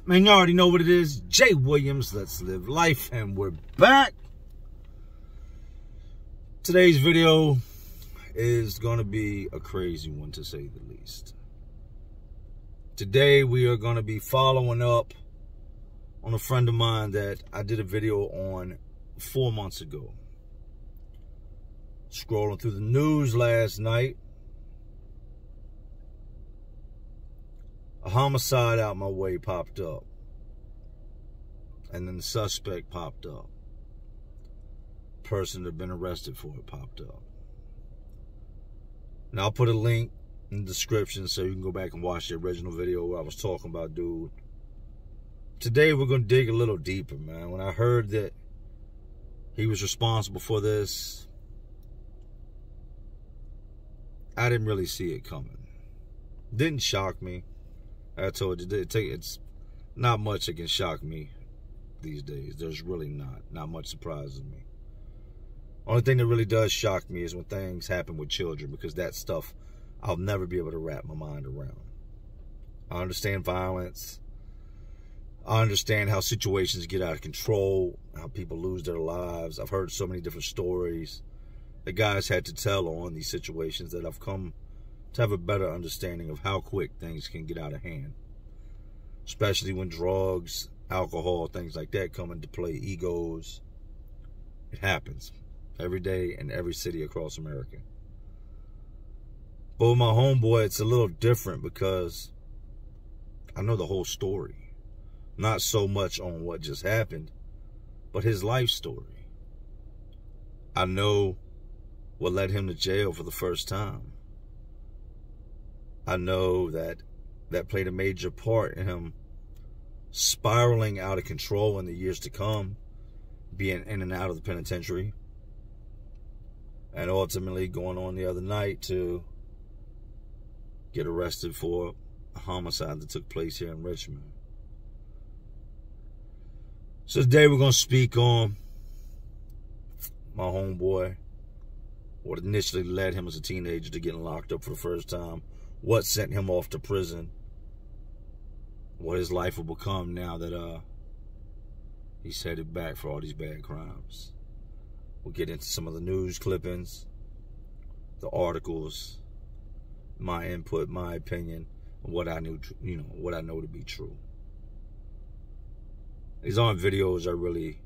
Man, you already know what it is. Jay Williams, Let's Live Life, and we're back. Today's video is going to be a crazy one, to say the least. Today, we are going to be following up on a friend of mine that I did a video on 4 months ago. Scrolling through the news last night, a homicide out my way popped up. And then the suspect popped up. Person that had been arrested for it popped up. Now I'll put a link in the description so you can go back and watch the original video where I was talking about dude. Today we're going to dig a little deeper, man. When I heard that he was responsible for this, I didn't really see it coming. Didn't shock me. I told you, it's not much that can shock me these days. There's really not much surprises me. Only thing that really does shock me is when things happen with children, because that stuff I'll never be able to wrap my mind around. I understand violence. I understand how situations get out of control, how people lose their lives. I've heard so many different stories that guys had to tell on these situations that I've come to have a better understanding of how quick things can get out of hand. Especially when drugs, alcohol, things like that come into play, egos. It happens every day in every city across America. But with my homeboy, it's a little different because I know the whole story. Not so much on what just happened, but his life story. I know what led him to jail for the first time. I know that played a major part in him spiraling out of control in the years to come, being in and out of the penitentiary, and ultimately going on the other night to get arrested for a homicide that took place here in Richmond. So today we're going to speak on my homeboy, what initially led him as a teenager to getting locked up for the first time, what sent him off to prison, what his life will become now that he's headed back for all these bad crimes. We'll get into some of the news clippings, the articles, my input, my opinion, and what I knew, what I know to be true. These aren't videos I really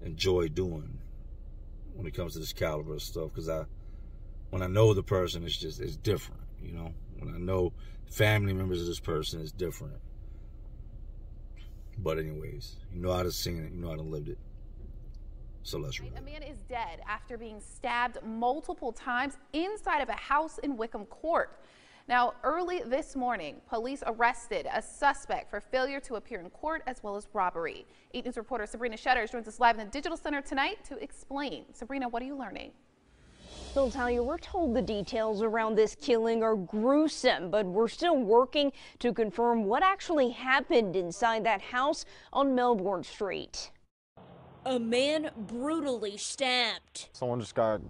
enjoy doing when it comes to this caliber of stuff, because when I know the person, it's different, When I know family members of this person, it's different. But anyways, you know how to seen it, you know how to lived it. So let's read it. A man is dead after being stabbed multiple times inside of a house in Wickham Court. Now, early this morning, police arrested a suspect for failure to appear in court as well as robbery. 8 News reporter Sabrina Shutters joins us live in the Digital Center tonight to explain. Sabrina, what are you learning? Phil Talia, we're told the details around this killing are gruesome, but we're still working to confirm what actually happened inside that house on Melbourne Street. A man brutally stabbed. Someone just got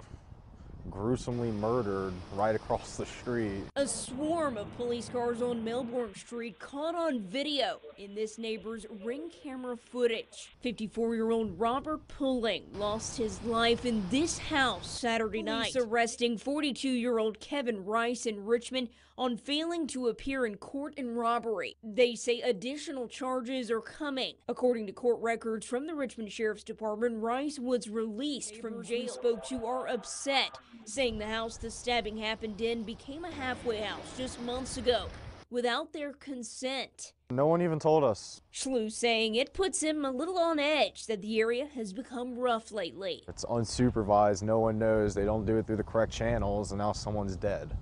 gruesomely murdered right across the street. A swarm of police cars on Melbourne Street caught on video in this neighbor's Ring camera footage. 54-year-old Robert Pulling lost his life in this house Saturday night. Police arresting 42-year-old Kevin Rice in Richmond on failing to appear in court and robbery. They say additional charges are coming. According to court records from the Richmond Sheriff's Department, Rice was released from jail. Spoke to are upset, saying the house the stabbing happened in became a halfway house just months ago without their consent. No one even told us. Schlu saying it puts him a little on edge that the area has become rough lately. It's unsupervised, no one knows, they don't do it through the correct channels, and now someone's dead.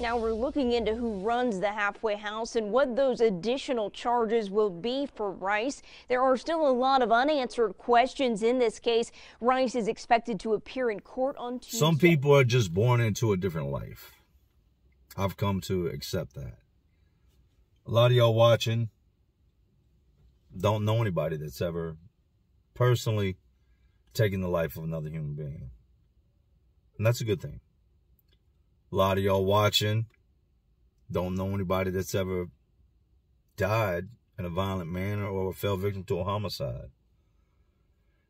Now we're looking into who runs the halfway house and what those additional charges will be for Rice. There are still a lot of unanswered questions in this case. Rice is expected to appear in court on Tuesday. Some people are just born into a different life. I've come to accept that. A lot of y'all watching don't know anybody that's ever personally taken the life of another human being. And that's a good thing. A lot of y'all watching don't know anybody that's ever died in a violent manner or fell victim to a homicide.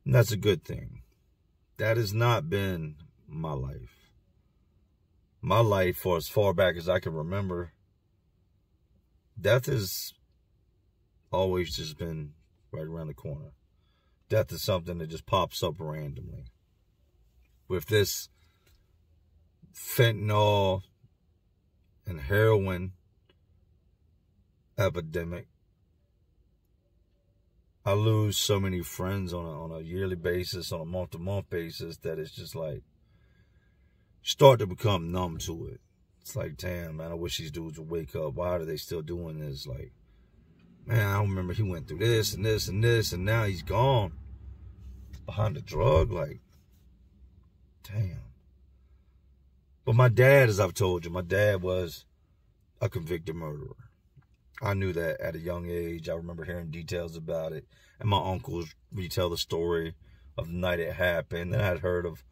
And that's a good thing. That has not been my life. My life, for as far back as I can remember, death has always just been right around the corner. Death is something that just pops up randomly. With this fentanyl and heroin epidemic, I lose so many friends on a yearly basis, on a month-to-month basis, that it's just like, start to become numb to it. It's like, damn, man, I wish these dudes would wake up. Why are they still doing this? Like, man, I remember he went through this and this and this, and now he's gone behind the drug. Like, damn. But my dad, as I've told you, my dad was a convicted murderer. I knew that at a young age. I remember hearing details about it. And my uncles retell the story of the night it happened. And I'd heard of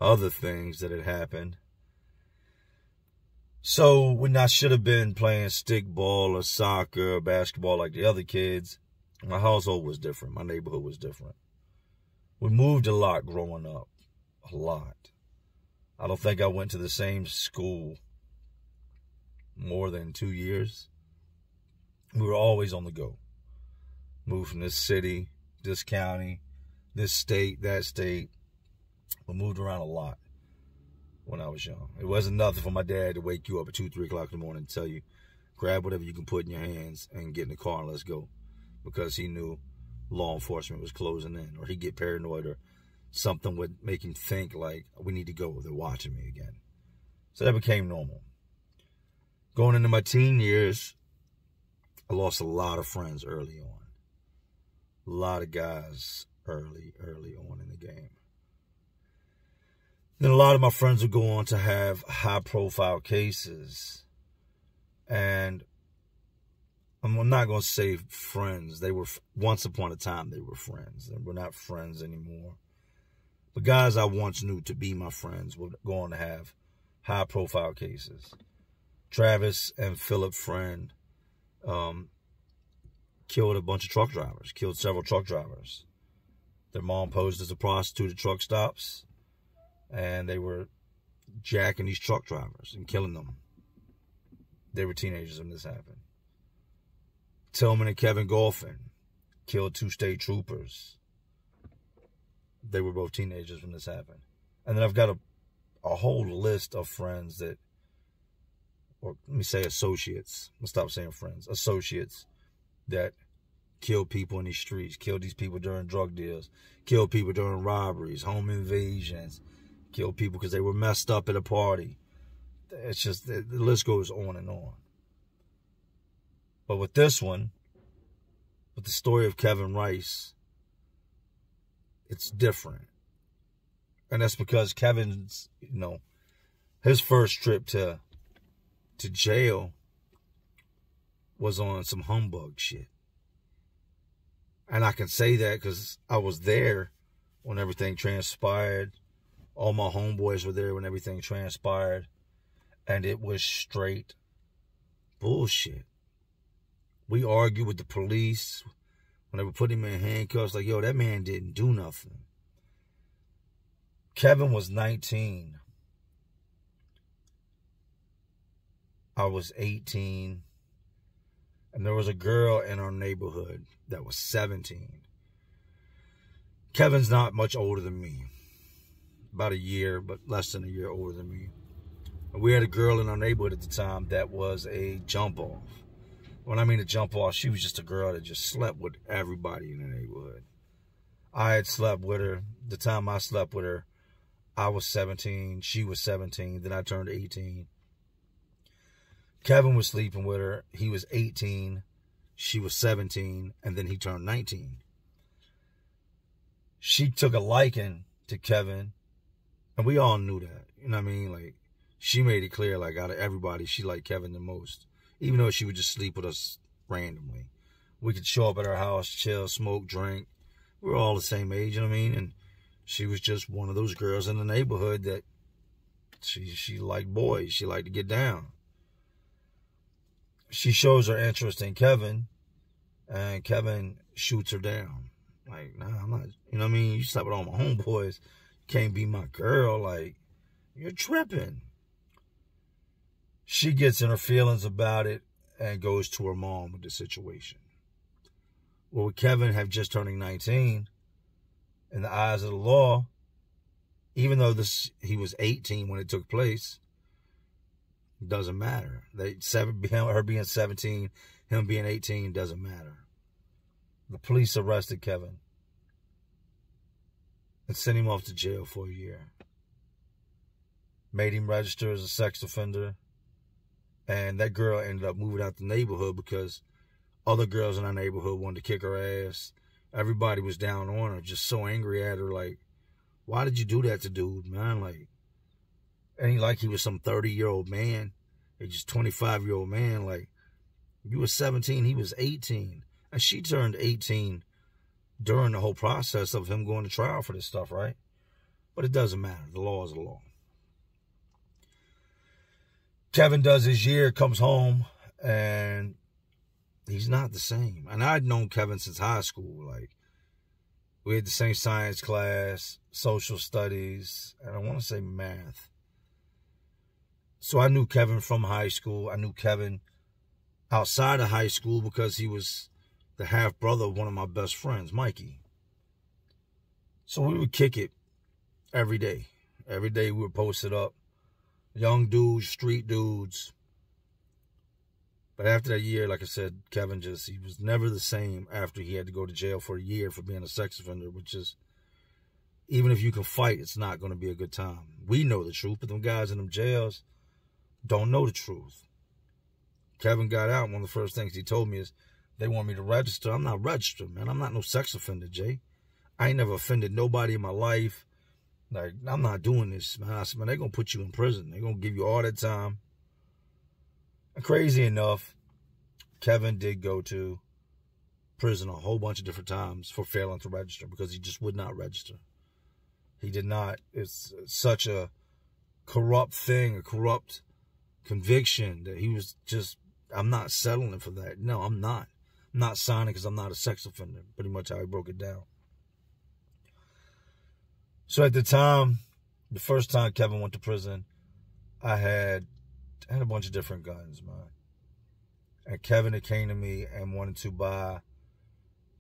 other things that had happened. So when I should have been playing stickball or soccer or basketball like the other kids, my household was different. My neighborhood was different. We moved a lot growing up. A lot. I don't think I went to the same school more than 2 years. We were always on the go. Moved from this city, this county, this state, that state. We moved around a lot when I was young. It wasn't nothing for my dad to wake you up at 2, 3 o'clock in the morning and tell you, grab whatever you can put in your hands and get in the car and let's go. Because he knew law enforcement was closing in, or he'd get paranoid, or something would make him think like, we need to go, they're watching me again. So that became normal. Going into my teen years, I lost a lot of friends early on. A lot of guys early on in the game. Then a lot of my friends would go on to have high-profile cases. And I'm not going to say friends. They were, once upon a time, they were friends. And we're not friends anymore. But guys I once knew to be my friends would go on to have high-profile cases. Travis and Philip Friend killed a bunch of truck drivers, killed several truck drivers. Their mom posed as a prostitute at truck stops, and they were jacking these truck drivers and killing them. They were teenagers when this happened. Tillman and Kevin Golfin killed 2 state troopers. They were both teenagers when this happened. And then I've got a whole list of friends that, or let me say associates. I'll stop saying friends. Associates that killed people in these streets, killed these people during drug deals, killed people during robberies, home invasions, killed people because they were messed up at a party. It's just, the list goes on and on. But with this one, with the story of Kevin Rice, it's different. And that's because Kevin's, his first trip to jail was on some humbug shit. And I can say that because I was there when everything transpired. All my homeboys were there when everything transpired. And it was straight bullshit. We argued with the police when they were putting him in handcuffs. Like, yo, that man didn't do nothing. Kevin was 19. I was 18. And there was a girl in our neighborhood that was 17. Kevin's not much older than me. About a year, but less than a year older than me. And we had a girl in our neighborhood at the time that was a jump-off. When I mean a jump-off, she was just a girl that just slept with everybody in the neighborhood. I had slept with her. The time I slept with her, I was 17. She was 17. Then I turned 18. Kevin was sleeping with her. He was 18. She was 17. And then he turned 19. She took a liking to Kevin. And we all knew that. You know what I mean? Like, she made it clear, like, out of everybody, she liked Kevin the most. Even though she would just sleep with us randomly. We could show up at her house, chill, smoke, drink. We were all the same age, you know what I mean? And she was just one of those girls in the neighborhood that she liked boys. She liked to get down. She shows her interest in Kevin. And Kevin shoots her down. Like, nah, I'm not, you know what I mean? You slept with all my homeboys. You can't be my girl. Like, you're tripping. She gets in her feelings about it and goes to her mom with the situation. Well, with Kevin have just turning 19, in the eyes of the law, even though he was 18 when it took place, it doesn't matter. Her being 17, him being 18, doesn't matter. The police arrested Kevin and sent him off to jail for a year. Made him register as a sex offender. And that girl ended up moving out the neighborhood because other girls in our neighborhood wanted to kick her ass. Everybody was down on her, just so angry at her. Like, why did you do that to dude, man? Like, ain't like he was some 30-year-old man. He's just 25-year-old man. Like, you were 17, he was 18. And she turned 18 during the whole process of him going to trial for this stuff, right? But it doesn't matter. The law is the law. Kevin does his year, comes home, and he's not the same. And I'd known Kevin since high school. Like, we had the same science class, social studies, and I want to say math. So I knew Kevin from high school. I knew Kevin outside of high school because he was the half-brother of one of my best friends, Mikey. So we would kick it every day. Every day we would post it up. Young dudes, street dudes. But after that year, like I said, Kevin he was never the same after he had to go to jail for a year for being a sex offender, which is, even if you can fight, it's not going to be a good time. We know the truth, but them guys in them jails don't know the truth. Kevin got out, and one of the first things he told me is, they want me to register. I'm not registered, man. I'm not no sex offender, Jay. I ain't never offended nobody in my life. Like, I'm not doing this, man. I said, man, they're going to put you in prison. They're going to give you all that time. And crazy enough, Kevin did go to prison a whole bunch of different times for failing to register because he just would not register. He did not. It's such a corrupt thing, a corrupt conviction that he was just, I'm not settling for that. No, I'm not. I'm not signing because I'm not a sex offender. Pretty much how he broke it down. So at the time, the first time Kevin went to prison, I had a bunch of different guns, man. And Kevin had came to me and wanted to buy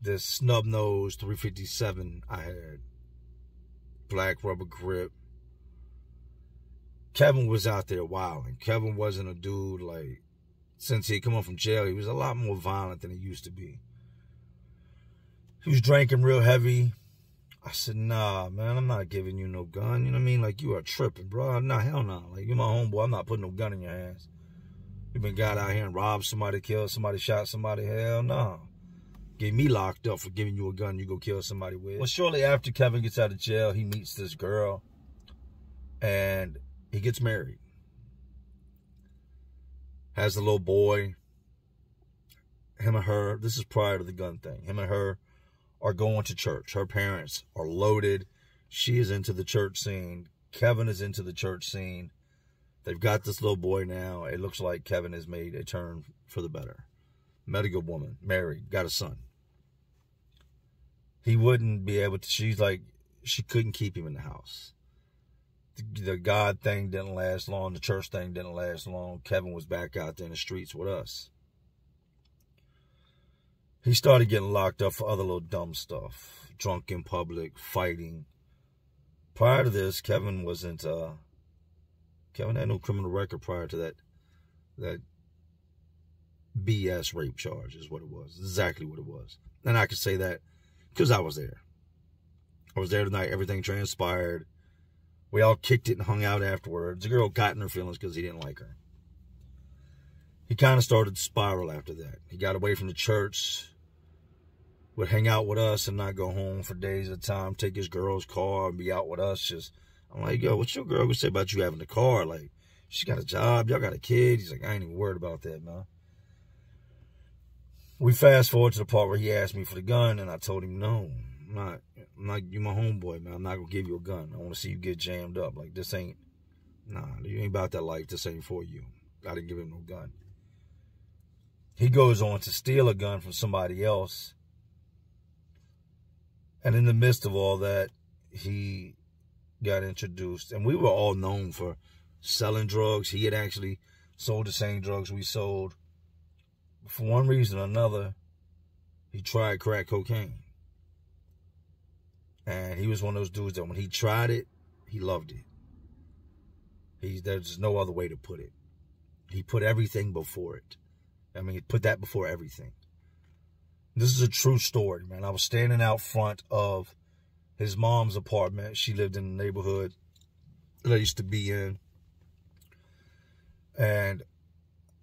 this snub-nosed 357 I had. Black rubber grip. Kevin was out there wilding. Kevin wasn't a dude like, since he come home from jail, he was a lot more violent than he used to be. He was drinking real heavy. I said, nah, man, I'm not giving you no gun. You know what I mean? Like, you are tripping, bro. Nah, hell no. Like, you're my homeboy. I'm not putting no gun in your hands. You been got out here and robbed somebody, killed somebody, shot somebody. Hell no. Get me locked up for giving you a gun you go kill somebody with. Well, shortly after Kevin gets out of jail, he meets this girl. And he gets married. Has a little boy. Him and her, this is prior to the gun thing. Him and her are going to church. Her parents are loaded. She is into the church scene. Kevin is into the church scene. They've got this little boy now. It looks like Kevin has made a turn for the better. Met a good woman, married, got a son. He wouldn't be able to, she's like, she couldn't keep him in the house. The God thing didn't last long. The church thing didn't last long. Kevin was back out there in the streets with us. He started getting locked up for other little dumb stuff. Drunk in public, fighting. Prior to this, Kevin wasn't, Kevin had no criminal record prior to that BS rape charge is what it was. Exactly what it was. And I can say that because I was there. I was there tonight. Everything transpired. We all kicked it and hung out afterwards. The girl got in her feelings because he didn't like her. He kind of started to spiral after that. He got away from the church, would hang out with us and not go home for days at a time, take his girl's car and be out with us. I'm like, yo, what's your girl going to say about you having a car? Like, she got a job, y'all got a kid. He's like, I ain't even worried about that, man. We fast forward to the part where he asked me for the gun, and I told him, no, I'm not, you my homeboy, man. I'm not going to give you a gun. I want to see you get jammed up. Like, this ain't, nah, you ain't about that life. This ain't for you. I didn't give him no gun. He goes on to steal a gun from somebody else. And in the midst of all that, he got introduced. And we were all known for selling drugs. He had actually sold the same drugs we sold. For one reason or another, he tried crack cocaine. And he was one of those dudes that when he tried it, he loved it. There's no other way to put it. He put everything before it. I mean, he put that before everything. This is a true story, man. I was standing out front of his mom's apartment. She lived in the neighborhood that I used to be in. And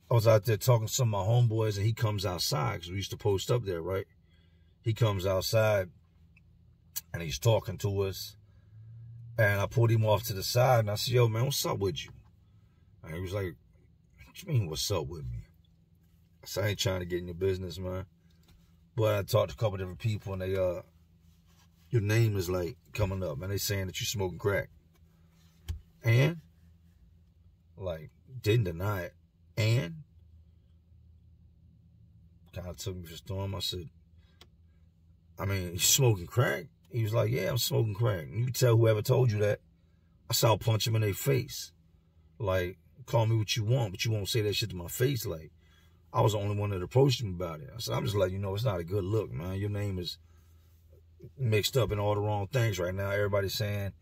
I was out there talking to some of my homeboys, and he comes outside, because we used to post up there, right? He comes outside, and he's talking to us. And I pulled him off to the side, and I said, yo, man, what's up with you? And he was like, what you mean, what's up with me? I said, I ain't trying to get in your business, man. But I talked to a couple different people, and they, your name is, like, coming up, man. They saying that you smoking crack. And? Like, didn't deny it. And? Kind of took me for storm. I said, I mean, you smoking crack? He was like, yeah, I'm smoking crack. And you can tell whoever told you that. I saw punch him in their face. Like, call me what you want, but you won't say that shit to my face. Like, I was the only one that approached him about it. I said, I'm just letting you know it's not a good look, man. Your name is mixed up in all the wrong things right now. Everybody's saying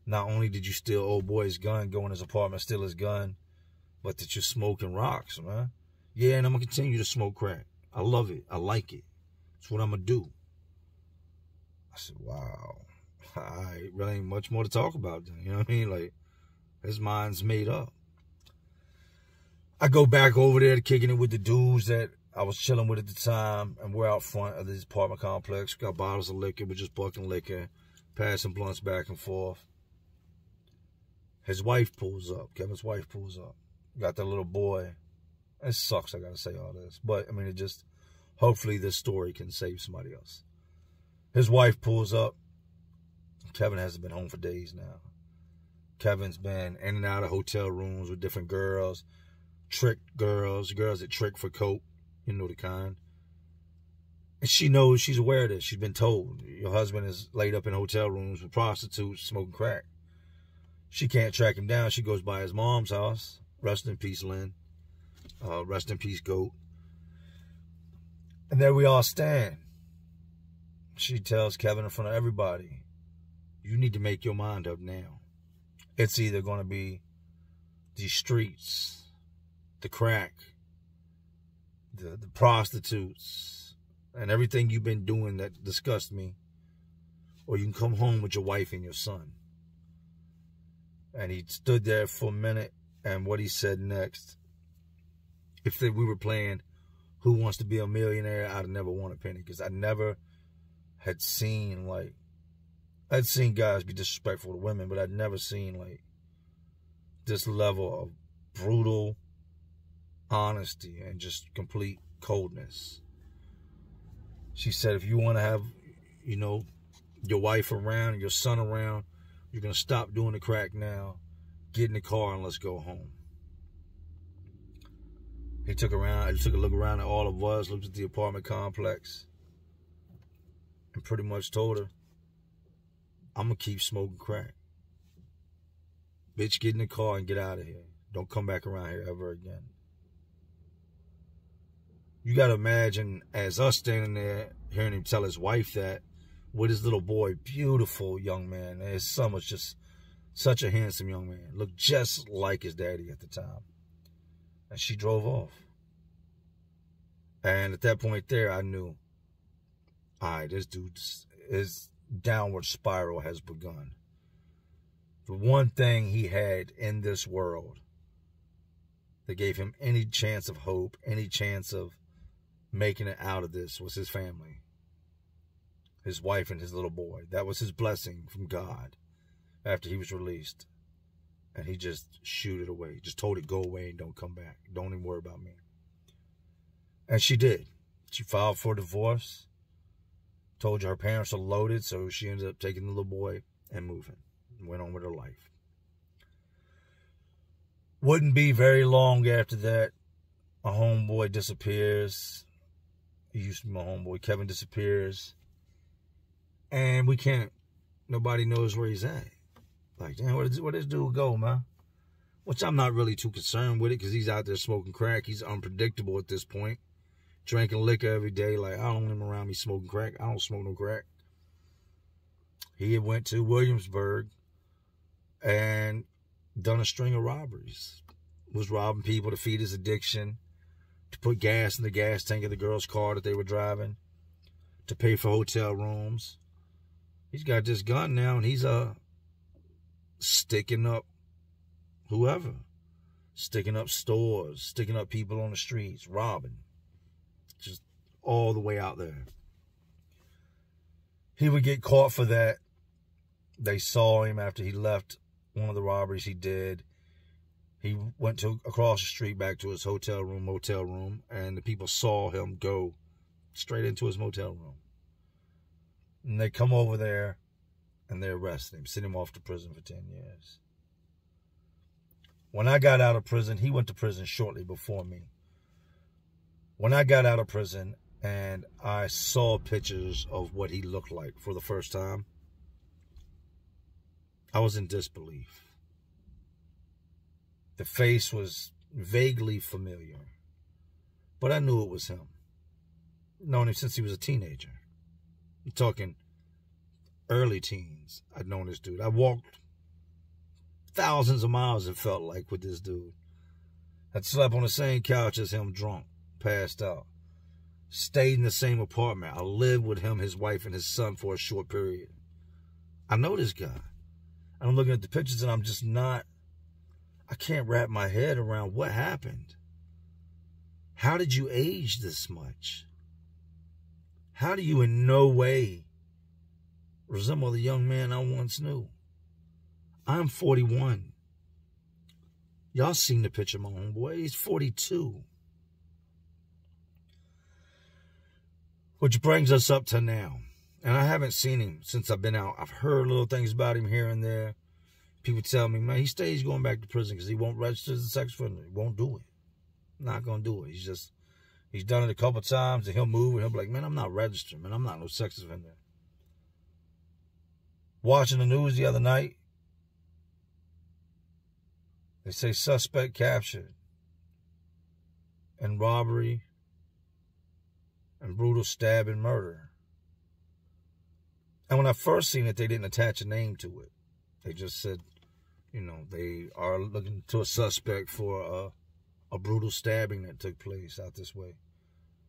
not only did you steal old boy's gun, go in his apartment, steal his gun, but that you're smoking rocks, man. Yeah, and I'm going to continue to smoke crack. I love it. I like it. It's what I'm going to do. I said, wow. I really ain't much more to talk about then. You know what I mean? Like, his mind's made up. I go back over there to kicking it with the dudes that I was chilling with at the time, and we're out front of this apartment complex. Got bottles of liquor. We're just bucking liquor, passing blunts back and forth. His wife pulls up. Kevin's wife pulls up. Got that little boy. It sucks I got to say all this, but, I mean, it just, hopefully this story can save somebody else. His wife pulls up. Kevin hasn't been home for days now. Kevin's been in and out of hotel rooms with different girls, tricked girls that trick for coke, you know the kind. And she knows, she's aware of this. She's been told, your husband is laid up in hotel rooms with prostitutes smoking crack. She can't track him down. She goes by his mom's house. Rest in peace, Lynn. Rest in peace, Goat. And there we all stand. She tells Kevin in front of everybody, you need to make your mind up now. It's either going to be these streets, the crack, the prostitutes, and everything you've been doing that disgusts me, or you can come home with your wife and your son. And he stood there for a minute, and what he said next, if we were playing Who Wants to Be a Millionaire, I'd have never won a penny, because I never had seen, like, I'd seen guys be disrespectful to women, but I'd never seen, like, this level of brutal honesty and just complete coldness. She said, if you want to have, you know, your wife around, your son around, you're going to stop doing the crack now, get in the car and let's go home. He took a look around at all of us, looked at the apartment complex, and pretty much told her, I'm going to keep smoking crack. Bitch, get in the car and get out of here. Don't come back around here ever again. You got to imagine, as us standing there, hearing him tell his wife that, with his little boy, beautiful young man. His son was just such a handsome young man. Looked just like his daddy at the time. And she drove off. And at that point there, I knew, all right, this dude's, his downward spiral has begun. The one thing he had in this world that gave him any chance of hope, any chance of making it out of this, was his family. His wife and his little boy. That was his blessing from God after he was released. And he just shooed it away. Just told it, go away and don't come back. Don't even worry about me. And she did. She filed for divorce. Told you her parents are loaded, so she ended up taking the little boy and moving. And went on with her life. Wouldn't be very long after that My homeboy disappears. He used to be my homeboy. Kevin disappears. And we can't, nobody knows where he's at. Like, damn, where this dude go, man? Which I'm not really too concerned with it because he's out there smoking crack. He's unpredictable at this point. Drinking liquor every day. Like, I don't want him around me smoking crack. I don't smoke no crack. He had went to Williamsburg and done a string of robberies. Was robbing people to feed his addiction, to put gas in the gas tank of the girl's car that they were driving, to pay for hotel rooms. He's got this gun now, and he's sticking up whoever. Sticking up stores, sticking up people on the streets, robbing. Just all the way out there. He would get caught for that. They saw him after he left one of the robberies he did. He went across the street back to his motel room, and the people saw him go straight into his motel room. And they come over there, and they arrest him, send him off to prison for 10 years. When I got out of prison, he went to prison shortly before me. When I got out of prison and I saw pictures of what he looked like for the first time, I was in disbelief. The face was vaguely familiar, but I knew it was him. Known him since he was a teenager. I'm talking early teens. I'd known this dude. I walked thousands of miles, it felt like, with this dude. I'd slept on the same couch as him, drunk, passed out. Stayed in the same apartment. I lived with him, his wife, and his son for a short period. I know this guy. I'm looking at the pictures and I'm just not, I can't wrap my head around what happened. How did you age this much? How do you in no way resemble the young man I once knew? I'm 41. Y'all seen the picture of my homeboy. He's 42. Which brings us up to now. And I haven't seen him since I've been out. I've heard little things about him here and there. People tell me, man, he stays going back to prison because he won't register as a sex offender. He won't do it. Not going to do it. He's done it a couple times, and he'll move, and he'll be like, man, I'm not registered, man. I'm not no sex offender. Watching the news the other night, they say suspect captured in robbery and brutal stabbing murder. And when I first seen it, they didn't attach a name to it. They just said, you know, they are looking to a suspect for a brutal stabbing that took place out this way.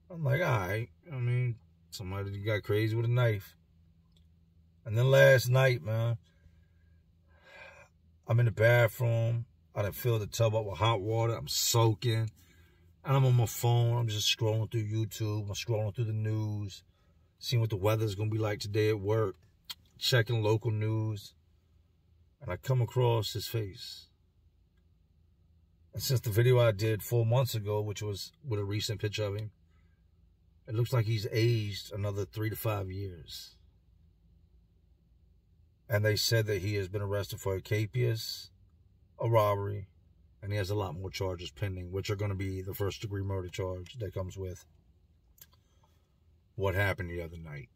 I'm like, all right. I mean, somebody got crazy with a knife. And then last night, man, I'm in the bathroom. I done filled the tub up with hot water. I'm soaking. And I'm on my phone. I'm just scrolling through YouTube. I'm scrolling through the news. Seeing what the weather's going to be like today at work. Checking local news. And I come across his face. And since the video I did 4 months ago, which was with a recent picture of him, it looks like he's aged another 3 to 5 years. And they said that he has been arrested for a capias, a robbery, and he has a lot more charges pending, which are going to be the first-degree murder charge that comes with what happened the other night.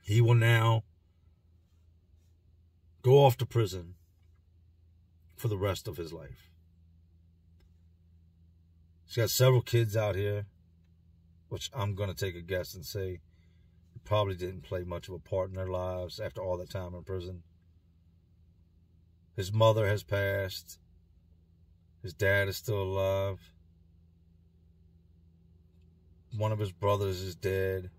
He will now go off to prison for the rest of his life. He's got several kids out here, which I'm going to take a guess and say probably didn't play much of a part in their lives after all that time in prison. His mother has passed. His dad is still alive. One of his brothers is dead.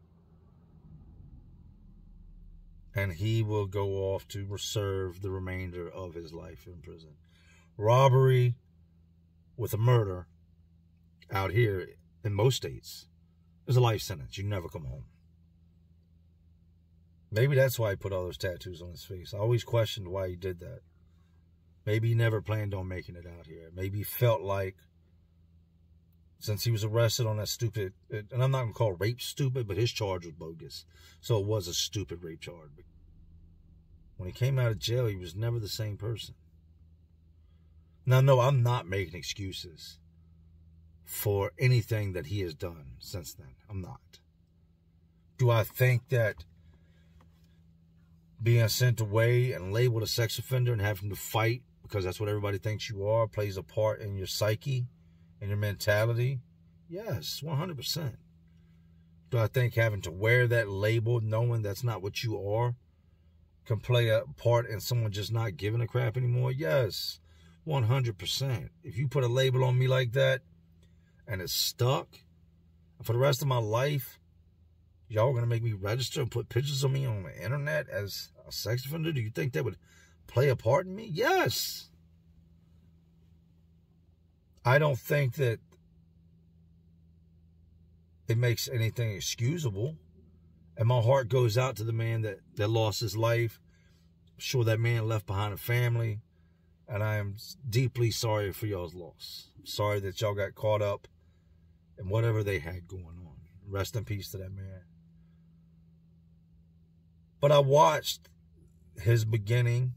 And he will go off to serve the remainder of his life in prison. Robbery with a murder out here in most states is a life sentence. You never come home. Maybe that's why he put all those tattoos on his face. I always questioned why he did that. Maybe he never planned on making it out here. Maybe he felt like, since he was arrested on that stupid, and I'm not going to call rape stupid, but his charge was bogus. So it was a stupid rape charge. When he came out of jail, he was never the same person. Now, no, I'm not making excuses for anything that he has done since then. I'm not. Do I think that being sent away and labeled a sex offender and having to fight because that's what everybody thinks you are plays a part in your psyche and your mentality? Yes, 100%. Do I think having to wear that label, knowing that's not what you are, can play a part in someone just not giving a crap anymore? Yes, 100%. If you put a label on me like that and it's stuck, and for the rest of my life, y'all are going to make me register and put pictures of me on the internet as a sex offender? Do you think that would play a part in me? Yes. I don't think that it makes anything excusable. And my heart goes out to the man that lost his life. I'm sure that man left behind a family. And I am deeply sorry for y'all's loss. I'm sorry that y'all got caught up in whatever they had going on. Rest in peace to that man. But I watched his beginning.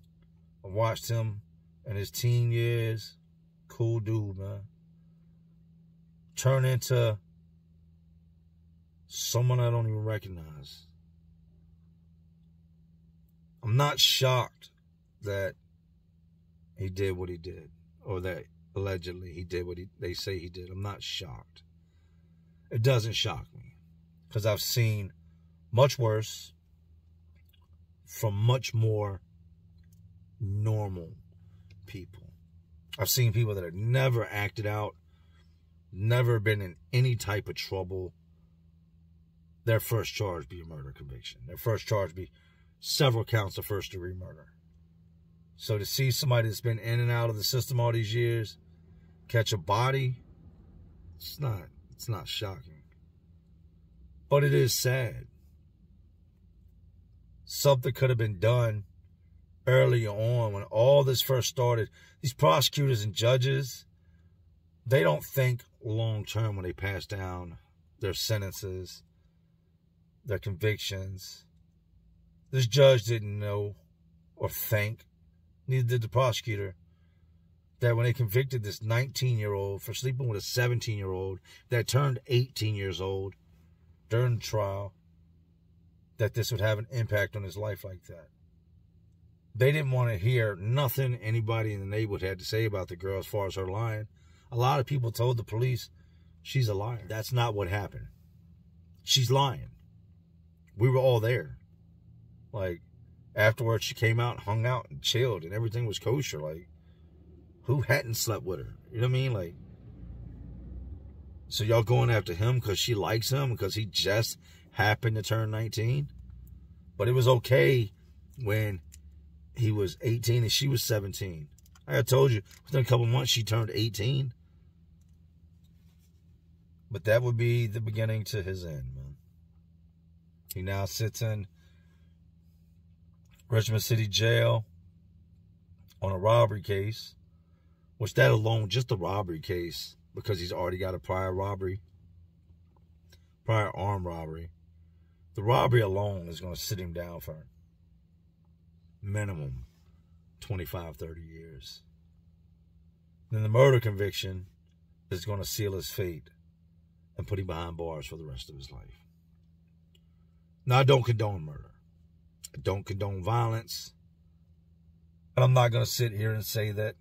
I watched him in his teen years. Cool dude, man. Turn into someone I don't even recognize. I'm not shocked that he did what he did, or that allegedly he did what they say he did. I'm not shocked. It doesn't shock me, because I've seen much worse from much more normal people. I've seen people that have never acted out, never been in any type of trouble. Their first charge be a murder conviction. Their first charge be several counts of first-degree murder. So to see somebody that's been in and out of the system all these years catch a body, it's not shocking. But it is sad. Something could have been done early on when all this first started. These prosecutors and judges, they don't think long-term when they pass down their sentences, their convictions. This judge didn't know or think, neither did the prosecutor, that when they convicted this 19-year-old for sleeping with a 17-year-old that turned 18 years old during the trial, that this would have an impact on his life like that. They didn't want to hear nothing anybody in the neighborhood had to say about the girl as far as her lying. A lot of people told the police she's a liar. That's not what happened. She's lying. We were all there. Like, afterwards, she came out, hung out, and chilled, and everything was kosher. Like, who hadn't slept with her? You know what I mean? Like, so y'all going after him because she likes him, because he just happened to turn 19? But it was okay when he was 18 and she was 17. Like I told you, within a couple months, she turned 18. But that would be the beginning to his end, man. He now sits in Richmond City Jail on a robbery case, which that alone, just a robbery case, because he's already got a prior armed robbery. The robbery alone is going to sit him down for minimum 25, 30 years. Then the murder conviction is going to seal his fate and put him behind bars for the rest of his life. Now, I don't condone murder. I don't condone violence. And I'm not going to sit here and say that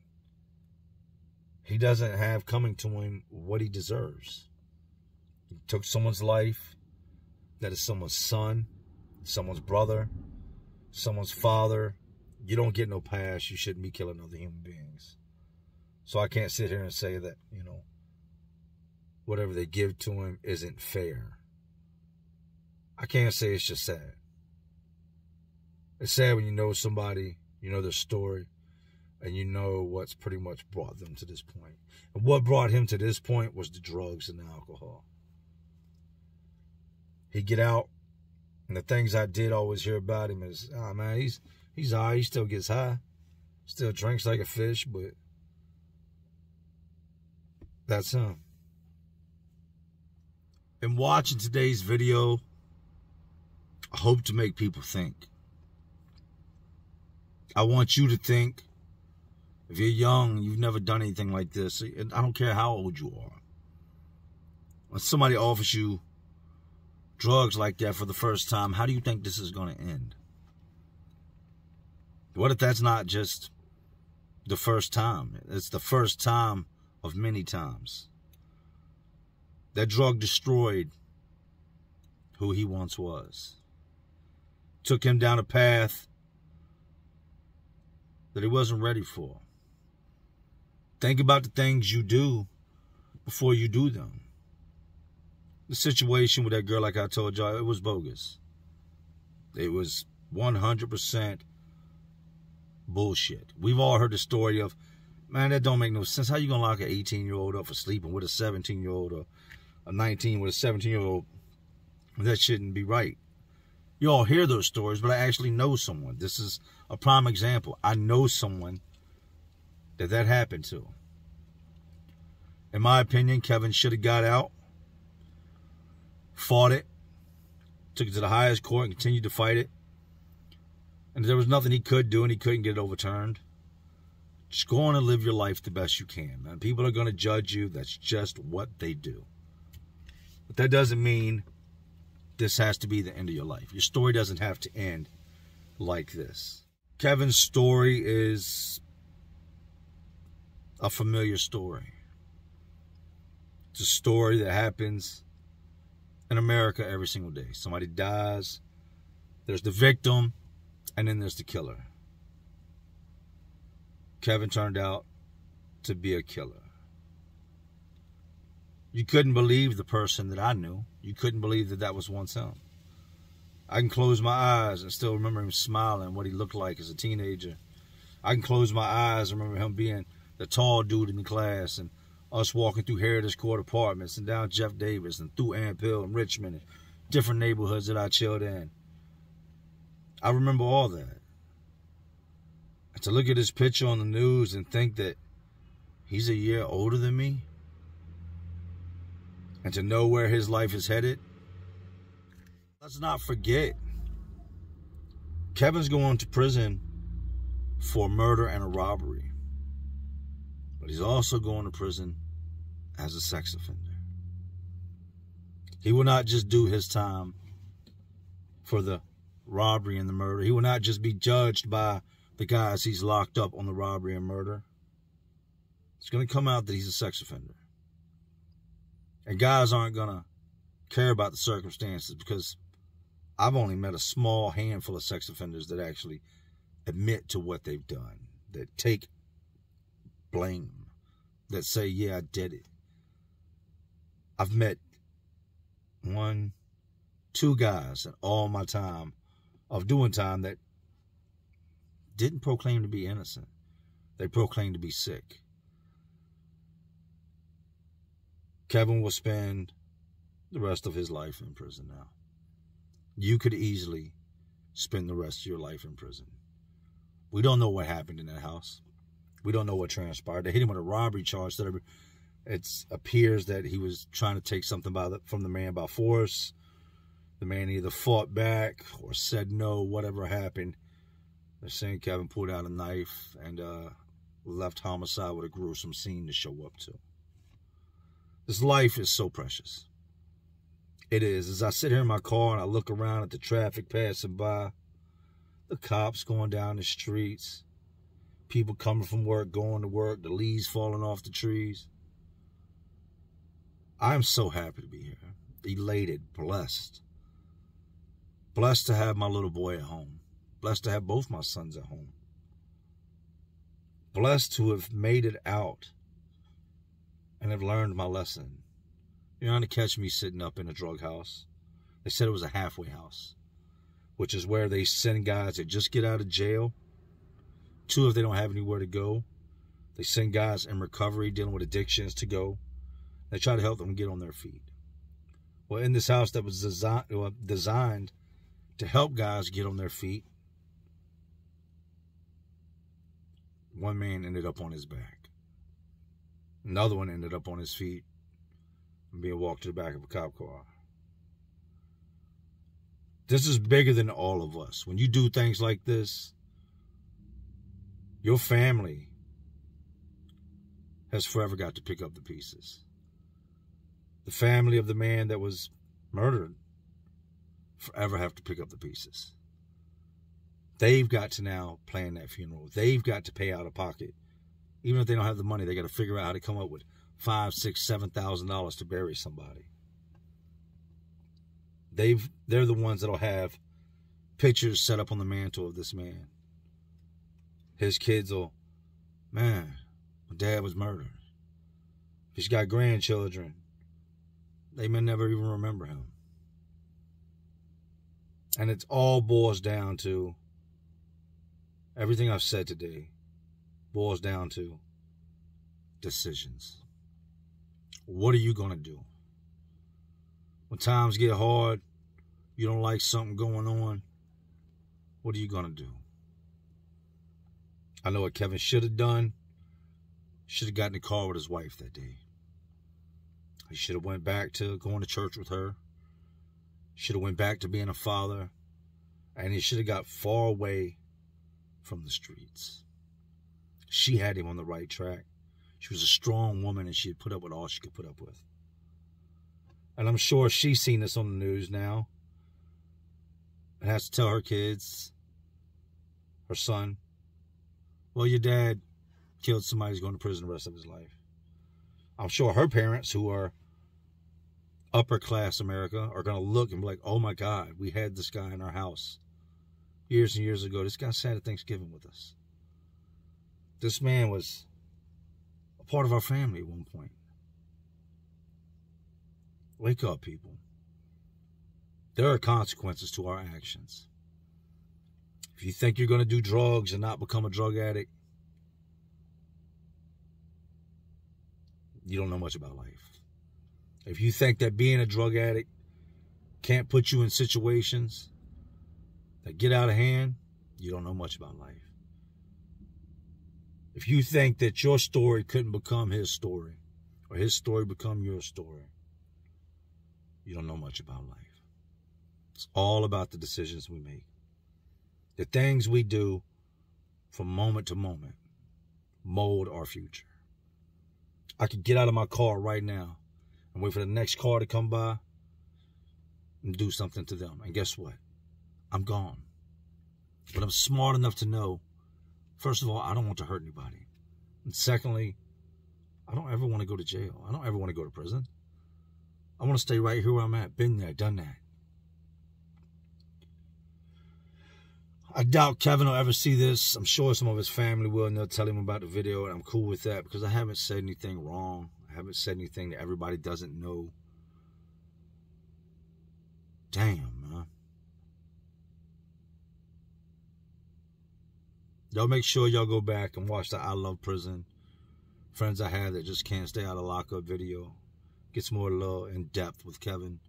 he doesn't have coming to him what he deserves. He took someone's life. That is someone's son, someone's brother, someone's father. You don't get no pass. You shouldn't be killing other human beings. So I can't sit here and say that, you know, whatever they give to him isn't fair. I can't say it's just sad. It's sad when you know somebody, you know their story, and you know what's pretty much brought them to this point. And what brought him to this point was the drugs and the alcohol. He'd get out, and the things I did always hear about him is, oh man, he's all right, he still gets high, still drinks like a fish, but that's him. In watching today's video, I hope to make people think. I want you to think. If you're young, you've never done anything like this, I don't care how old you are. When somebody offers you drugs like that for the first time, how do you think this is going to end? What if that's not just the first time? It's the first time of many times. That drug destroyed who he once was. Took him down a path that he wasn't ready for. Think about the things you do before you do them. The situation with that girl, like I told y'all, it was bogus. It was 100% bullshit. We've all heard the story of, man, that don't make no sense. How you gonna lock an 18-year-old up for sleeping with a 17-year-old or a 19 with a 17-year-old? That shouldn't be right. You all hear those stories, but I actually know someone. This is a prime example. I know someone that happened to. In my opinion, Kevin should have got out, fought it, took it to the highest court and continued to fight it. And there was nothing he could do and he couldn't get it overturned. Just go on and live your life the best you can, man. People are going to judge you. That's just what they do. But that doesn't mean this has to be the end of your life. Your story doesn't have to end like this. Kevin's story is a familiar story. It's a story that happens in America every single day. Somebody dies, there's the victim, and then there's the killer. Kevin turned out to be a killer. You couldn't believe the person that I knew. You couldn't believe that was once him. I can close my eyes and still remember him smiling, what he looked like as a teenager. I can close my eyes and remember him being the tall dude in the class and us walking through Heritage Court Apartments and down Jeff Davis and through Amp Hill and Richmond and different neighborhoods that I chilled in. I remember all that. And to look at his picture on the news and think that he's a year older than me, and to know where his life is headed, let's not forget, Kevin's going to prison for murder and a robbery. But he's also going to prison as a sex offender. He will not just do his time for the robbery and the murder. He will not just be judged by the guys he's locked up on the robbery and murder. It's going to come out that he's a sex offender. And guys aren't going to care about the circumstances, because I've only met a small handful of sex offenders that actually admit to what they've done, that take blame, that say, yeah, I did it. I've met 1, 2 guys in all my time of doing time that didn't proclaim to be innocent. They proclaimed to be sick. Kevin will spend the rest of his life in prison now. You could easily spend the rest of your life in prison. We don't know what happened in that house. We don't know what transpired. They hit him with a robbery charge. It appears that he was trying to take something from the man by force. The man either fought back or said no, whatever happened. They're saying Kevin pulled out a knife and left homicide with a gruesome scene to show up to. This life is so precious. It is. As I sit here in my car and I look around at the traffic passing by, the cops going down the streets, people coming from work, going to work, the leaves falling off the trees. I'm so happy to be here. Elated, blessed. Blessed to have my little boy at home. Blessed to have both my sons at home. Blessed to have made it out and have learned my lesson. You're not going to catch me sitting up in a drug house. They said it was a halfway house, which is where they send guys that just get out of jail. 2, if they don't have anywhere to go. They send guys in recovery dealing with addictions to go. They try to help them get on their feet. Well, in this house that was designed to help guys get on their feet, one man ended up on his back. Another one ended up on his feet and being walked to the back of a cop car. This is bigger than all of us. When you do things like this, your family has forever got to pick up the pieces. the family of the man that was murdered forever have to pick up the pieces. They've got to now plan that funeral. They've got to pay out of pocket. Even if they don't have the money, they got to figure out how to come up with $5,000, $6,000, $7,000 to bury somebody. They're the ones that'll have pictures set up on the mantle of this man. His kids will, man, my dad was murdered. If he's got grandchildren, they may never even remember him. And it all boils down to, everything I've said today boils down to decisions. What are you going to do? When times get hard, you don't like something going on, what are you going to do? I know what Kevin should have done. Should have gotten in the car with his wife that day. He should have went back to going to church with her. Should have went back to being a father. And he should have got far away from the streets. She had him on the right track. She was a strong woman, and she had put up with all she could put up with. And I'm sure she's seen this on the news now and has to tell her kids, her son, well, your dad killed somebody who's going to prison the rest of his life. I'm sure her parents, who are upper class America, are going to look and be like, oh my God, we had this guy in our house years and years ago. This guy sat at Thanksgiving with us. This man was a part of our family at one point. Wake up, people. There are consequences to our actions. If you think you're going to do drugs and not become a drug addict, you don't know much about life. If you think that being a drug addict can't put you in situations that get out of hand, you don't know much about life. If you think that your story couldn't become his story, or his story become your story, you don't know much about life. It's all about the decisions we make. The things we do from moment to moment mold our future. I could get out of my car right now and wait for the next car to come by and do something to them. And guess what? I'm gone. But I'm smart enough to know, first of all, I don't want to hurt anybody. And secondly, I don't ever want to go to jail. I don't ever want to go to prison. I want to stay right here where I'm at. Been there, done that. I doubt Kevin will ever see this. I'm sure some of his family will, and they'll tell him about the video, and I'm cool with that because I haven't said anything wrong. I haven't said anything that everybody doesn't know. Damn, man. Y'all make sure y'all go back and watch the I Love Prison. Friends I have that just can't stay out of lockup video. Gets more a little in depth with Kevin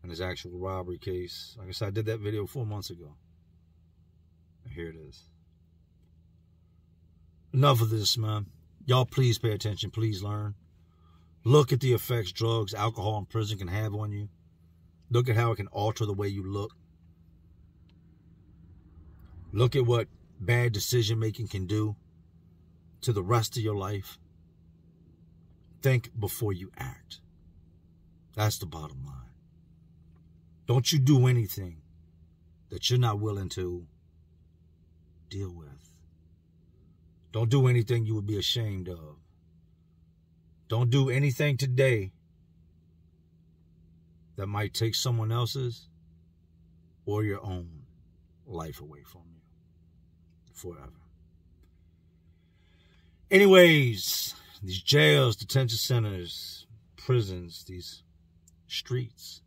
and his actual robbery case. Like I said, I did that video 4 months ago. And here it is. Enough of this, man. Y'all please pay attention. Please learn. Look at the effects drugs, alcohol, and prison can have on you. Look at how it can alter the way you look. Look at what bad decision making can do to the rest of your life. Think before you act. That's the bottom line. Don't you do anything that you're not willing to deal with. Don't do anything you would be ashamed of. Don't do anything today that might take someone else's or your own life away from you forever. Anyways, these jails, detention centers, prisons, these streets,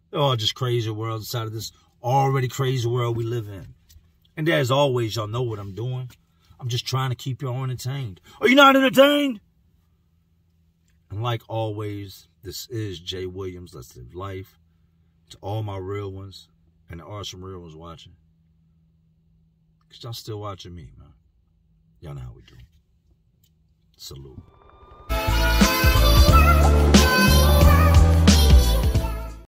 they're all just crazy worlds inside of this already crazy world we live in. And as always, y'all know what I'm doing. I'm just trying to keep y'all entertained. Are you not entertained? And like always, this is Jay Williams. Let's Live Life. To all my real ones, and there are some real ones watching. Because y'all still watching me, man. Y'all know how we do. Salute.